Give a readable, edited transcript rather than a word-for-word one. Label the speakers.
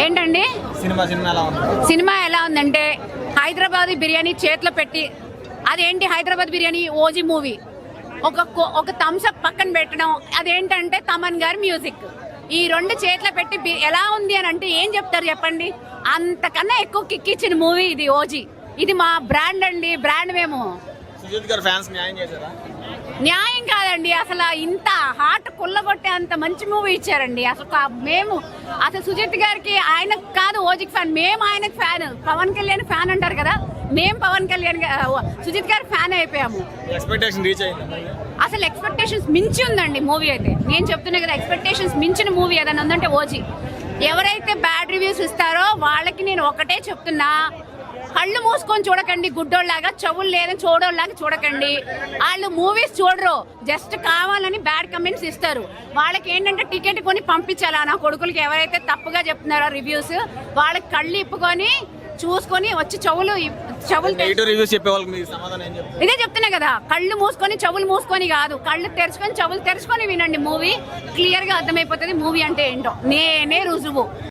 Speaker 1: ఏంటండి సినిమా ఎలా ఉందంటే హైదరాబాద్ బిర్యానీ చేతిలో పెట్టి అదేంటి హైదరాబాద్ బిర్యానీ ఓజీ మూవీ ఒక థమ్స్అప్ పక్కన పెట్టడం అదేంటంటే తమన్ గారి మ్యూజిక్ ఈ రెండు చేతిలో పెట్టి ఎలా ఉంది అని అంటే ఏం చెప్తారు చెప్పండి. అంతకన్నా ఎక్కువ కిక్ ఇచ్చిన మూవీ ఇది ఓజీ. ఇది మా బ్రాండ్ అండి, బ్రాండ్ మేము. న్యాయం కాదండి, అసలు ఇంత హార్ట్ కుల్లగొట్టే అంత మంచి మూవీ ఇచ్చారండి. మేము అసలు సుజిత్ గారికి ఆయన కాదు ఓజీకి ఫ్యాన్, మేము ఆయనకి ఫ్యాన్. పవన్ కళ్యాణ్ ఫ్యాన్ అంటారు కదా, మేము పవన్ కళ్యాణ్ సుజిత్ గారి ఫ్యాన్ అయిపోయాము. అసలు ఎక్స్పెక్టేషన్స్ మించి ఉందండి మూవీ అయితే. నేను చెప్తున్నా కదా, ఎక్స్పెక్టేషన్స్ మించిన మూవీ ఏదైనా ఉందంటే ఓజీ. ఎవరైతే బ్యాడ్ రివ్యూస్ ఇస్తారో వాళ్ళకి నేను ఒకటే చెప్తున్నా, కళ్ళు మూసుకొని చూడకండి గుడ్డోళ్ళలాగా, చెవులు లేదని చూడోళ్ళలాగా చూడకండి. వాళ్ళు మూవీస్ చూడరు, జస్ట్ కావాలని బ్యాడ్ కమెంట్స్ ఇస్తారు. వాళ్ళకి ఏంటంటే టికెట్ కొని పంపించాలా నా కొడుకులకి, ఎవరైతే తప్పుగా చెప్తున్నారో రివ్యూస్ వాళ్ళకి కళ్ళు ఇప్పుకొని చూసుకొని వచ్చి ఇదే చెప్తున్నా కదా, కళ్ళు మూసుకొని చెవులు మూసుకొని కాదు, కళ్ళు తెరుచుకొని చెవులు తెరుచుకొని వినండి. మూవీ క్లియర్ గా అర్థమైపోతుంది మూవీ అంటే ఏంటో. నేనే రుజువు.